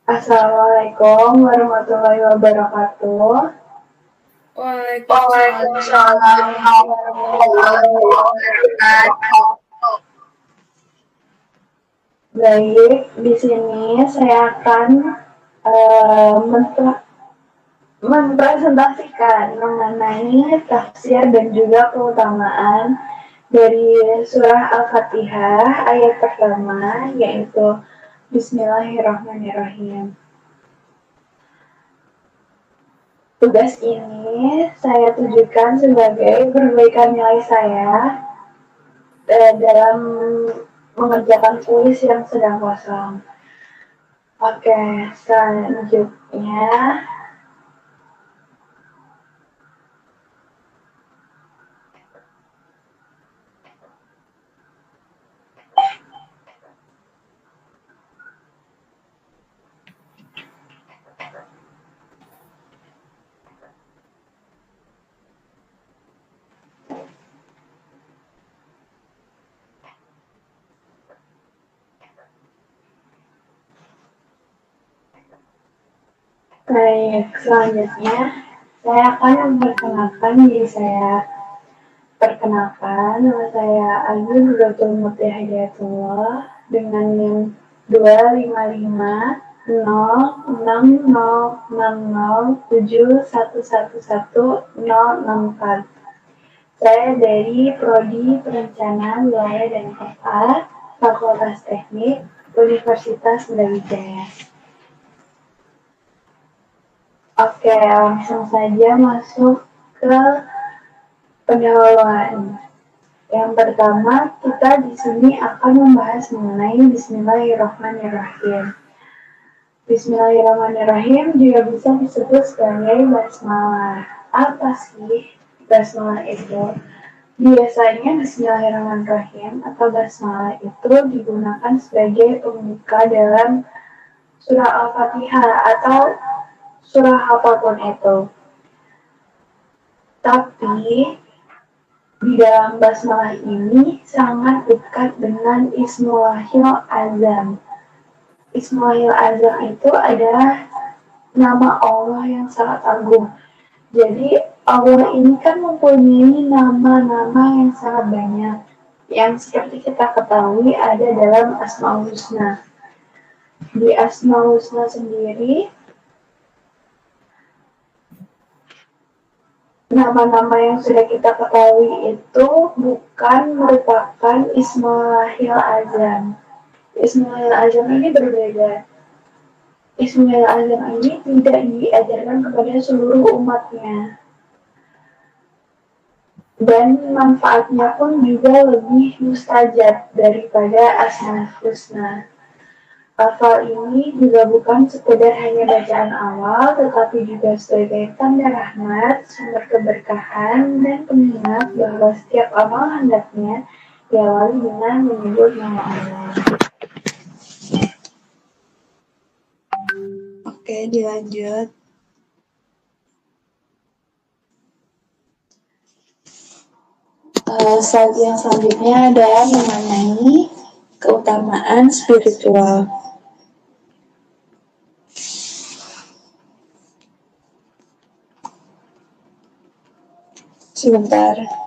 Assalamualaikum warahmatullahi wabarakatuh. Waalaikumsalam Waalaikumsalam warahmatullahi wabarakatuh. Baik, di sini saya akan uh, mempresentasikan mengenai tafsir dan juga keutamaan dari surah Al-Fatihah ayat pertama, yaitu Bismillahirrahmanirrahim. Tugas ini saya tujukan sebagai perbaikan nilai saya dalam mengerjakan kuis yang sedang kosong. Oke, selanjutnya selanjutnya saya akan memperkenalkan diri saya. Perkenalkan, nama saya Ayu Nuratul Mutia Hidayatullah dengan NIM 255060070111064. Saya dari Prodi Perencanaan Wilayah dan Kota, Fakultas Teknik, Universitas Brawijaya. Oke, langsung saja masuk ke pendahuluan. Yang pertama, kita di sini akan membahas mengenai Bismillahirrahmanirrahim. Bismillahirrahmanirrahim juga bisa disebut sebagai basmalah. Apa sih basmalah itu? Biasanya Bismillahirrahmanirrahim atau basmalah itu digunakan sebagai pembuka dalam surah Al-Fatihah atau surah apapun itu. Tapi di dalam basmalah ini sangat dekat dengan Ismullahil Azam. Ismullahil Azam itu adalah nama Allah yang sangat agung. Jadi Allah ini kan mempunyai nama-nama yang sangat banyak. Yang seperti kita ketahui ada dalam Asmaul Husna. Di Asmaul Husna sendiri, nama-nama yang sudah kita ketahui itu bukan merupakan Ismullahil Azam. Ismullahil Azam ini berbeda. Ismullahil Azam ini tidak diajarkan kepada seluruh umatnya. Dan manfaatnya pun juga lebih mustajab daripada Asmaul Husna. Lafal ini juga bukan sekedar hanya bacaan awal, tetapi juga sebagai tanda rahmat, sumber keberkahan, dan pengingat bahwa setiap amal hendaknya diawali dengan menyebut nama Allah. Oke, dilanjut. Slide yang selanjutnya adalah mengenai keutamaan spiritual. Sebentar.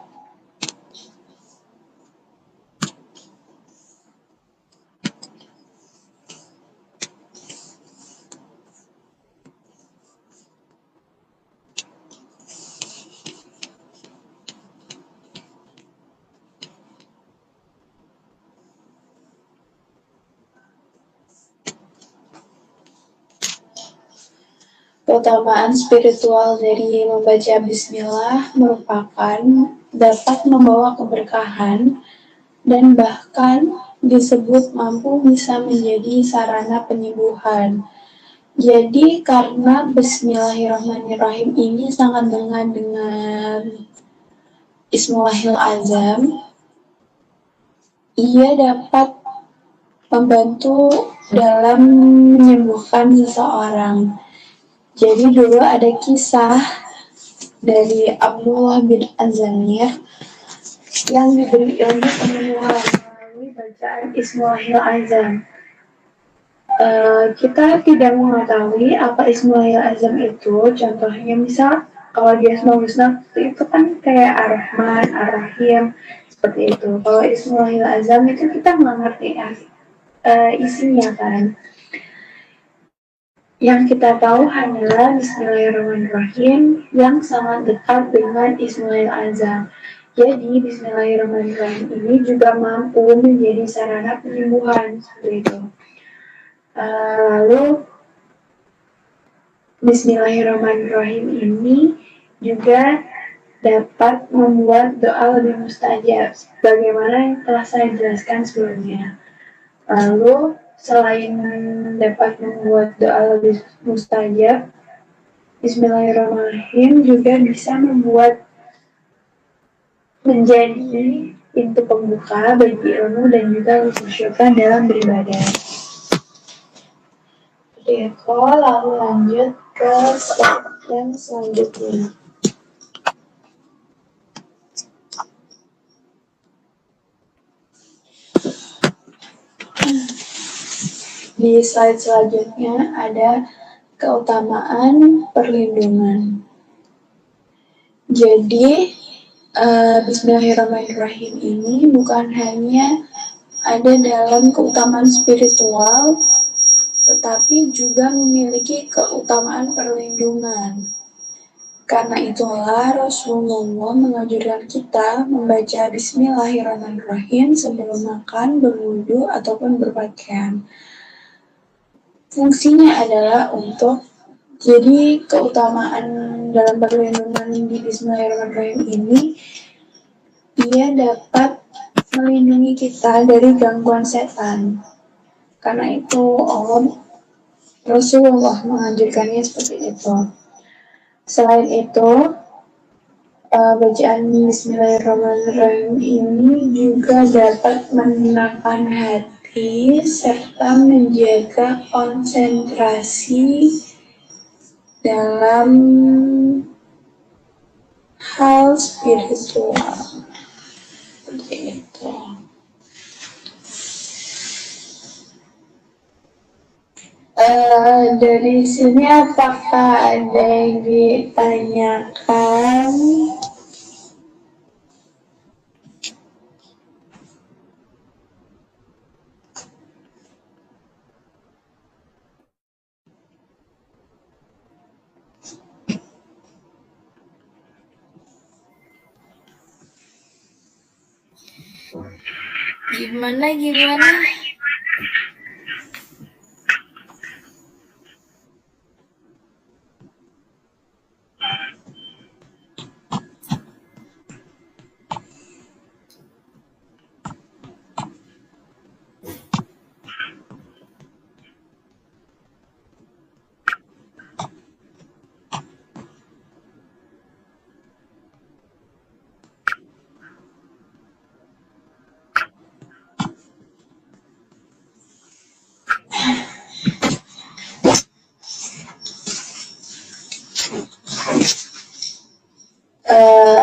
Keutamaan spiritual dari membaca bismillah merupakan dapat membawa keberkahan dan bahkan disebut mampu bisa menjadi sarana penyembuhan. Jadi karena Bismillahirrahmanirrahim ini sangat dengan Ismullahil Azam, ia dapat membantu dalam menyembuhkan seseorang. Jadi dulu ada kisah dari Abdullah bin Az-Zamir yang diberi ilmu penyembuhan melalui bacaan Ismullahil Azam. Kita tidak mengetahui apa Ismail Azam itu. Contohnya misal kalau di Asmaul Husna itu kan kayak Ar-Rahman, Ar-Rahim seperti itu. Kalau Ismail Azam itu kita nggak ngerti isinya kan. Yang kita tahu hanyalah Bismillahirrahmanirrahim yang sangat dekat dengan Ismail Azam. Jadi Bismillahirrahmanirrahim ini juga mampu menjadi sarana penyembuhan seperti itu. Lalu Bismillahirrahmanirrahim ini juga dapat membuat doa lebih mustajab, bagaimana yang telah saya jelaskan sebelumnya. Lalu selain dapat membuat doa lebih mustajab, Bismillahirrahmanirrahim juga bisa membuat menjadi pintu pembuka bagi ilmu dan juga kesyukuran dalam beribadah. Oke, lalu lanjut ke slide yang selanjutnya. Di slide selanjutnya ada keutamaan perlindungan. Jadi, Bismillahirrahmanirrahim ini bukan hanya ada dalam keutamaan spiritual, tetapi juga memiliki keutamaan perlindungan. Karena itulah Rasulullah menganjurkan kita membaca Bismillahirrahmanirrahim sebelum makan, berwudu, ataupun berpakaian. Fungsinya adalah untuk jadi keutamaan dalam perlindungan di Bismillahirrahmanirrahim ini, ia dapat melindungi kita dari gangguan setan. Karena itu Rasulullah menganjurkannya seperti itu. Selain itu, bacaan Bismillahirrahmanirrahim ini juga dapat menenangkan hati serta menjaga konsentrasi dalam hal spiritual. Seperti itu. Dari sini apakah ada yang ditanyakan? Gimana?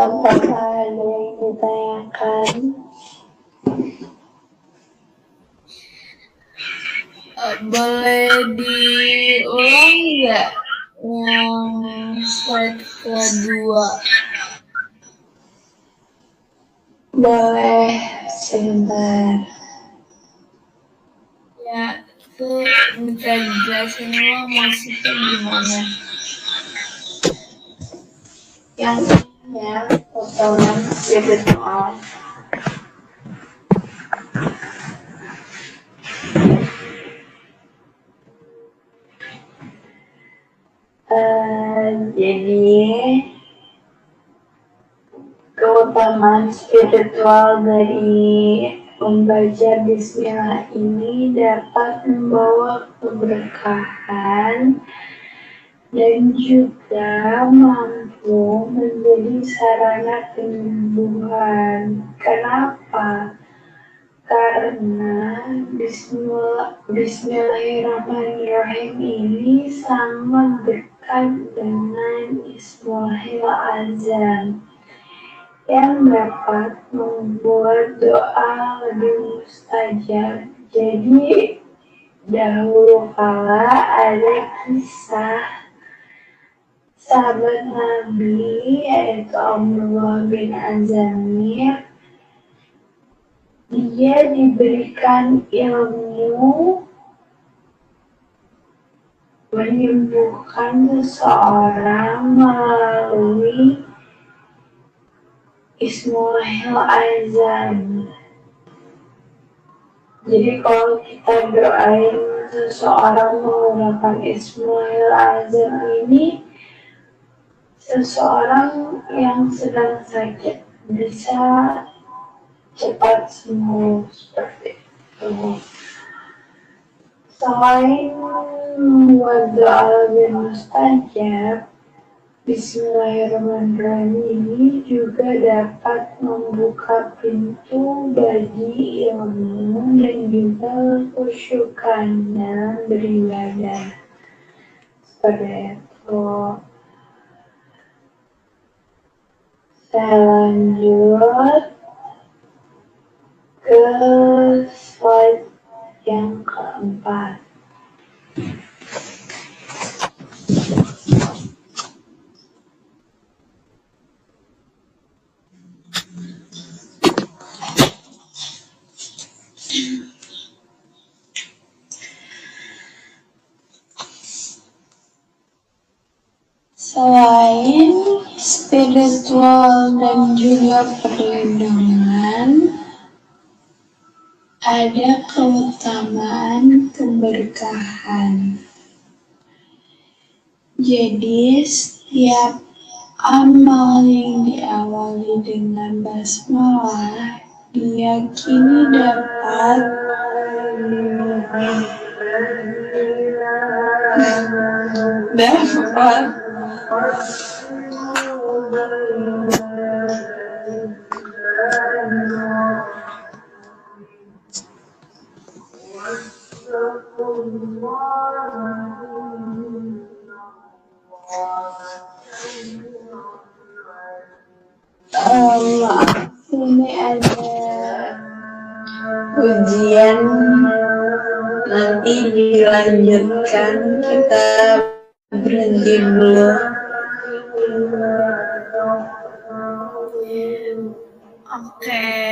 Apakah ada yang ditanyakan? Boleh diulang nggak yang slide kedua? Boleh, sebentar. Ya, itu minta jelasin maksudnya gimana? Yang potongan spiritual. Jadi keutamaan spiritual dari membaca Bismillah ini dapat membawa keberkahan dan juga mampu menjadi sarana penyembuhan. Kenapa? Karena Bismillahirrahmanirrahim ini sangat dekat dengan Ismail Azam yang dapat membuat doa lebih mustajab. Jadi Dahulu kala ada kisah sahabat Nabi yaitu Abdullah bin Azamir. Dia diberikan ilmu menyembuhkan seseorang melalui Ismullahil Azam. Jadi kalau kita doain seseorang menggunakan Ismullahil Azam ini, seseorang yang sedang sakit bisa cepat sembuh seperti itu. Selain membuat doa lebih mustajab, Bismillahirrahmanirrahim ini juga dapat membuka pintu bagi ilmu dan juga khusyukan dalam beribadah. Seperti itu. Saya lanjut ke slide yang keempat. Selain spiritual dan juga perlindungan, ada keutamaan keberkahan. Jadi setiap amal yang diawali dengan basmalah diyakini dapat ini ada ujian, nanti dilanjutkan, kita berhenti dulu. Oke.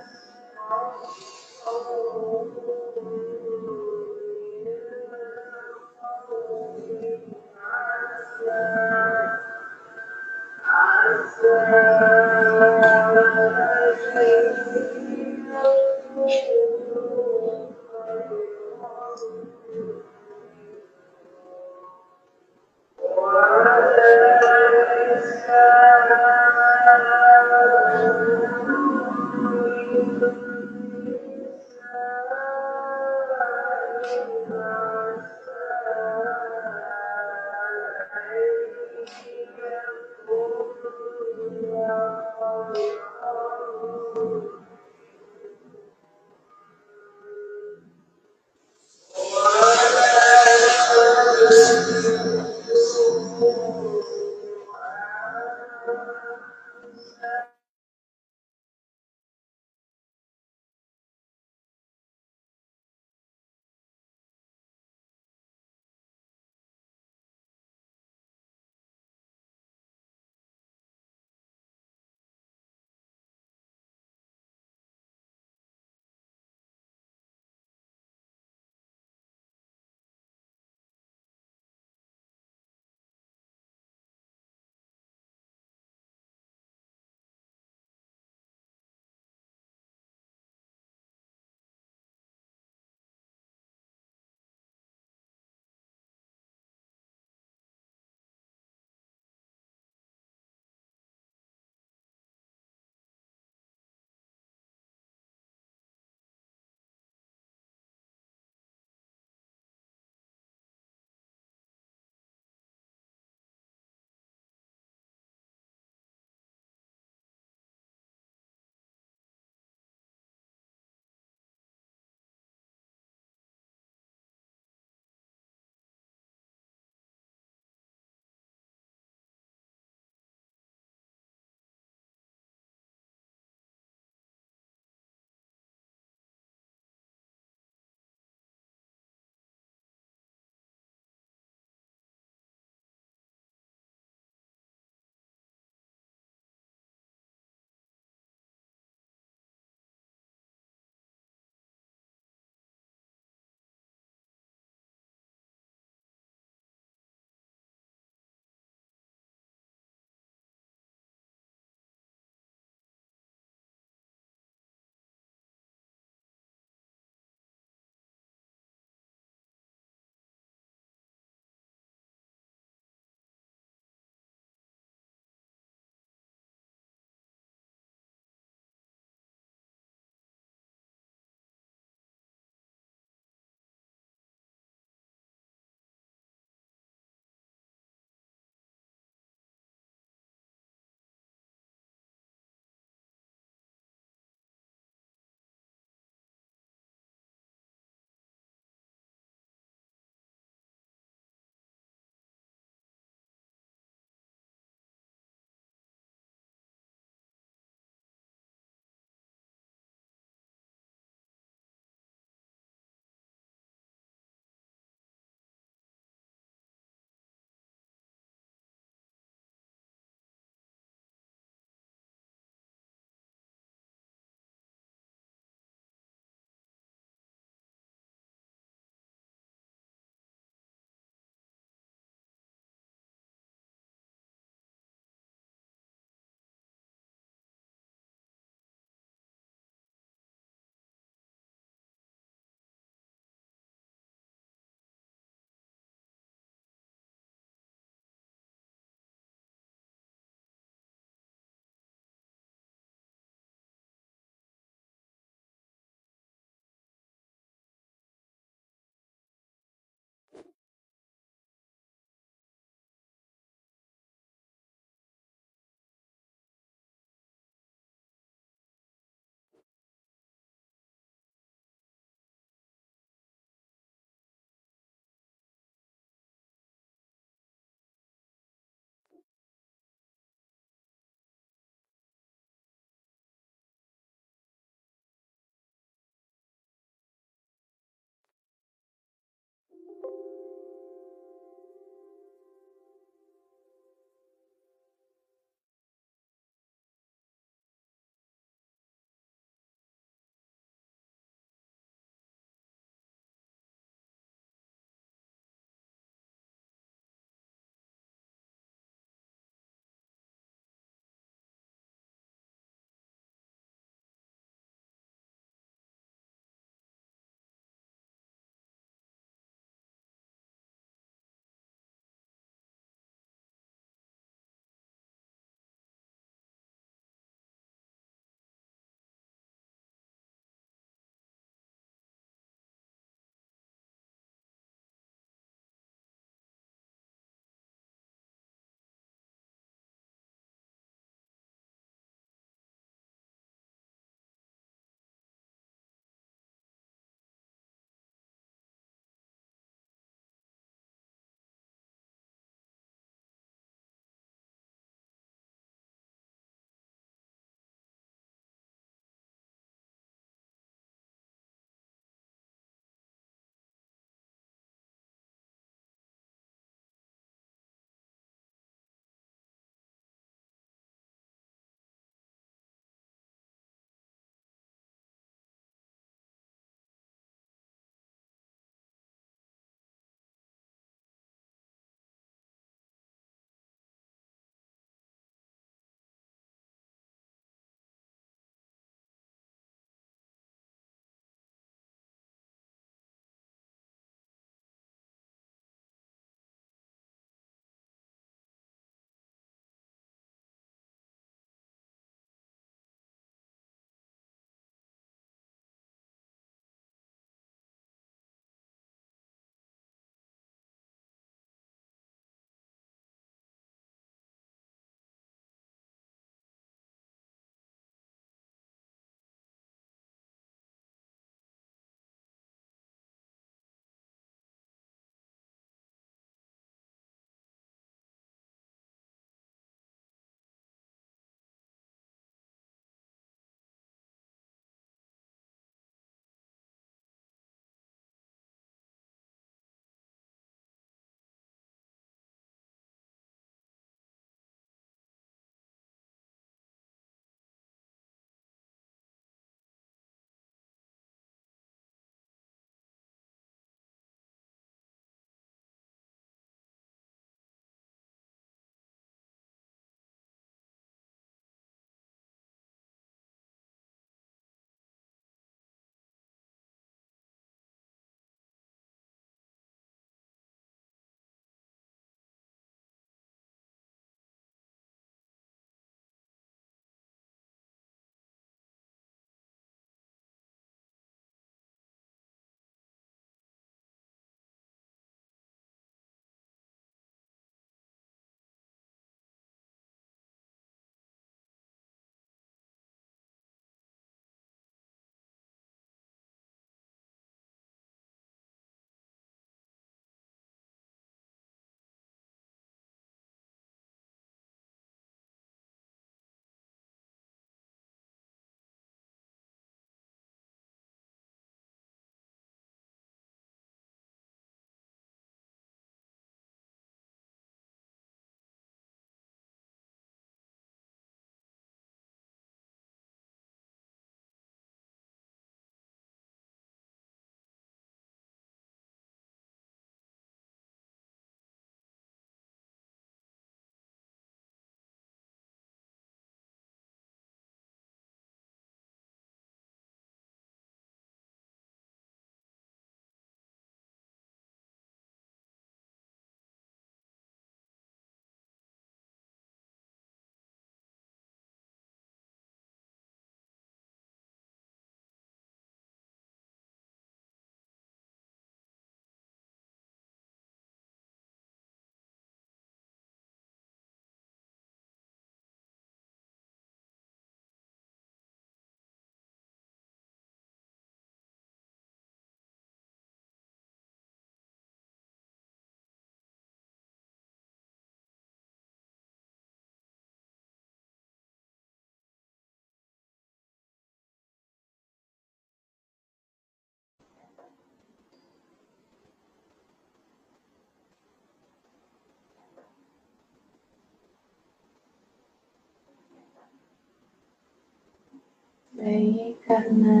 Baik, karena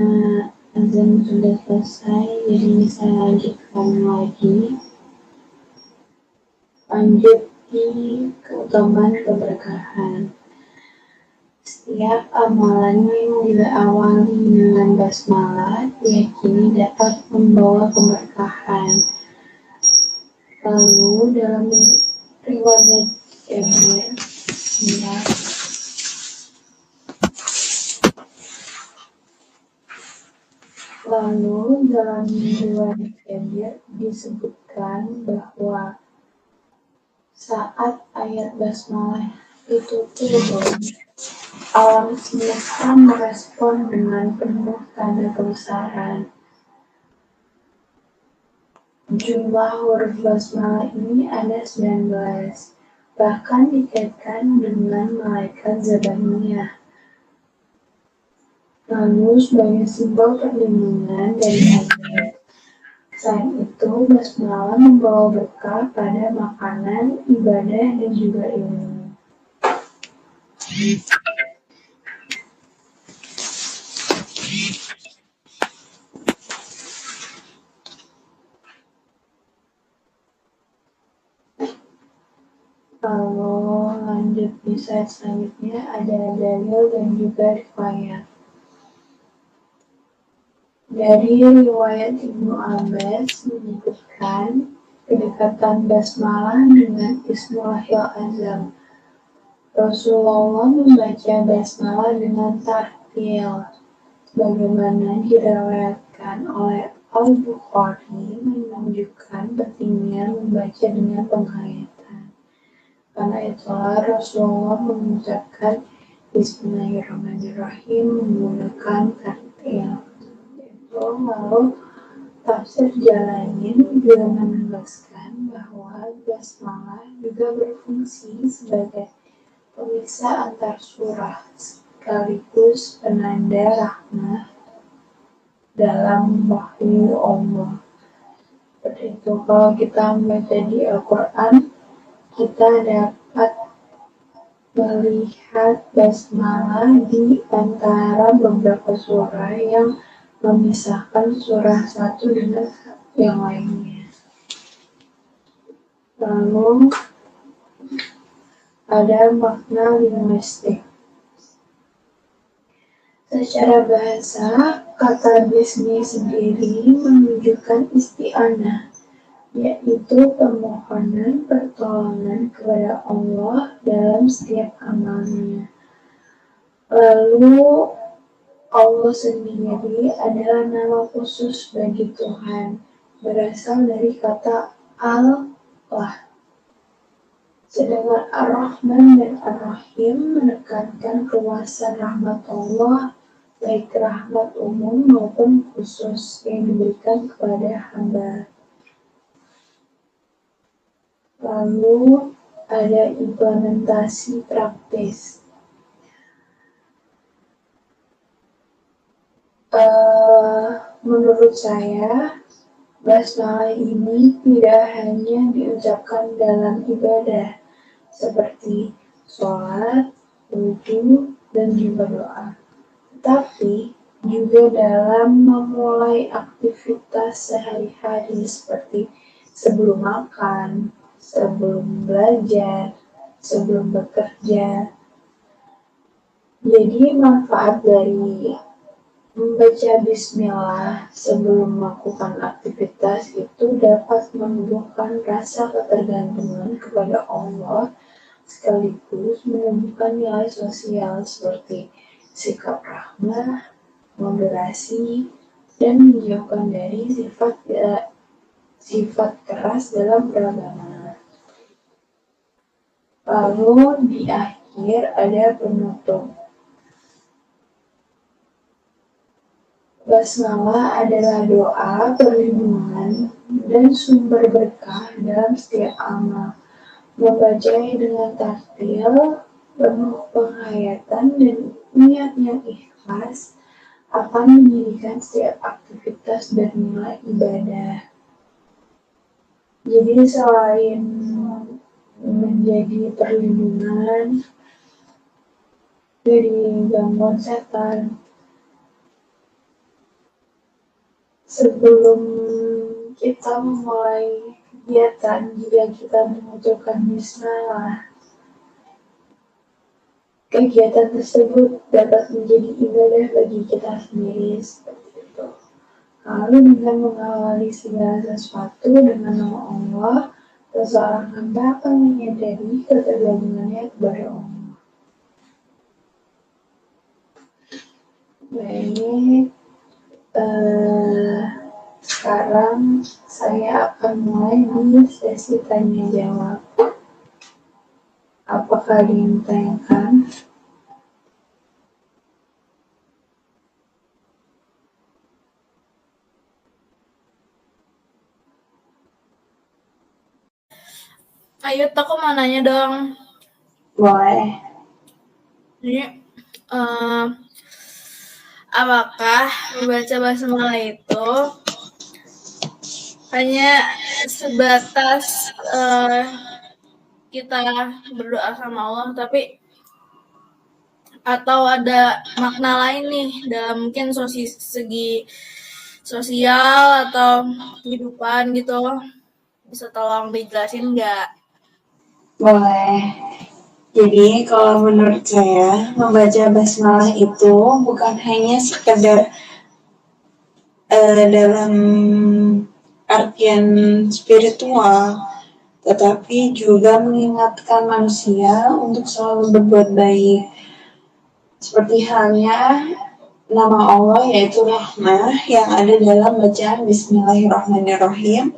azan sudah selesai, jadi saya lanjutkan lagi. Lanjut di keutamaan keberkahan. Setiap amalan yang diawali dengan basmalah diyakini dapat membawa keberkahan. Lalu dalam riwayat Jabir, disebutkan bahwa saat ayat basmalah itu turun, alam semesta merespon dengan penuh tanda kebesaran. Jumlah huruf basmalah ini ada 19, bahkan dikaitkan dengan malaikat Zabaniyah. Lalu sebagai simbol perlindungan dari azab. Selain itu, basmalah membawa berkah pada makanan, ibadah, dan juga ilmu. Lalu lanjut di slide selanjutnya ada dalil dan juga riwayat. Dari riwayat Ibnu Abbas menyebutkan kedekatan basmalah dengan Ismullahil Azam. Rasulullah membaca basmalah dengan tartil, bagaimana diriwayatkan oleh Al-Bukhari menunjukkan pentingnya membaca dengan penghayatan. Karena itulah Rasulullah mengucapkan Bismillahirrahmanirrahim menggunakan tartil. Lalu tafsir Jalalain juga menegaskan bahwa basmalah juga berfungsi sebagai pemisah antar surah sekaligus penanda rahmah dalam wahyu Allah. Seperti itu, kalau kita membaca di Al-Quran, kita dapat melihat basmalah di antara beberapa surah yang memisahkan surah satu dengan yang lainnya. Lalu ada makna linguistik. Secara bahasa, kata bismi sendiri menunjukkan isti'anah, yaitu permohonan pertolongan kepada Allah dalam setiap amalnya. Lalu Allah sendiri adalah nama khusus bagi Tuhan, berasal dari kata Allah. Sedangkan Ar-Rahman dan Ar-Rahim menekankan keluasan rahmat Allah, baik rahmat umum maupun khusus yang diberikan kepada hamba. Lalu ada implementasi praktis. Menurut saya, basmalah ini tidak hanya diucapkan dalam ibadah seperti sholat, wudhu, dan juga doa, tetapi juga dalam memulai aktivitas sehari-hari seperti sebelum makan, sebelum belajar, sebelum bekerja. Jadi manfaat dari membaca bismillah sebelum melakukan aktivitas itu dapat menumbuhkan rasa ketergantungan kepada Allah, sekaligus menumbuhkan nilai sosial seperti sikap rahmah, moderasi, dan menjauhkan dari sifat keras dalam beragama. Lalu di akhir ada penutup. Basmalah adalah doa perlindungan dan sumber berkah dalam setiap amal. Membacanya dengan tartil, penuh penghayatan, dan niat yang ikhlas akan menjadikan setiap aktivitas bernilai ibadah. Jadi selain menjadi perlindungan dari gangguan setan, Sebelum kita memulai kegiatan, jika kita mengucapkan bismillah, kegiatan tersebut dapat menjadi ibadah bagi kita sendiri seperti itu. Lalu dengan mengawali segala sesuatu dengan nama Allah, seseorang hamba akan menyadari ketergantungannya kepada Allah. Baik, sekarang saya akan mulai di sesi tanya jawab. Apakah ada yang ditanyakan? Ayo, aku mau nanya dong. Boleh. Jadi, apakah membaca basmalah itu hanya sebatas kita berdoa sama Allah, tapi atau ada makna lain nih dalam mungkin segi sosial atau kehidupan gitu? Bisa tolong dijelasin nggak? Boleh. Jadi kalau menurut saya membaca basmalah itu bukan hanya sekedar dalam artian spiritual, tetapi juga mengingatkan manusia untuk selalu berbuat baik. Seperti halnya nama Allah yaitu Rahmah yang ada dalam bacaan Bismillahirrahmanirrahim.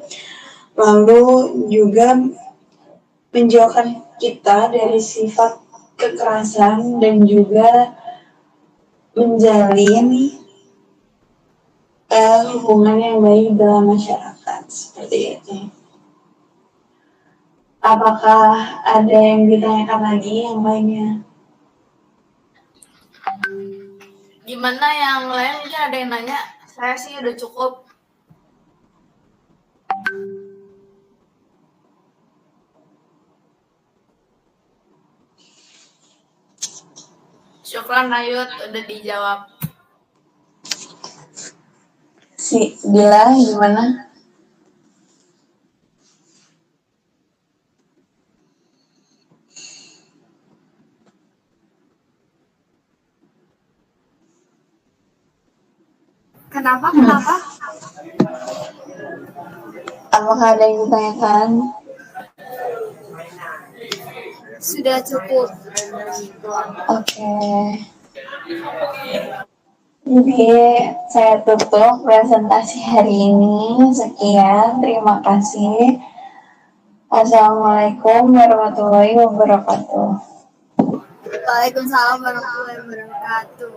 Lalu juga menjauhkan kita dari sifat kekerasan dan juga menjalin hubungan yang baik dalam masyarakat seperti itu. Apakah ada yang ditanyakan lagi yang lainnya? Gimana yang lain? Mungkin ada yang nanya. Saya sih udah cukup. Syukran Ayut, udah dijawab. Si Dila gimana? Kenapa? Apakah ada yang ditanyakan? Sudah cukup. Oke. Jadi saya tutup presentasi hari ini. Sekian, terima kasih. Assalamualaikum warahmatullahi wabarakatuh. Waalaikumsalam warahmatullahi wabarakatuh.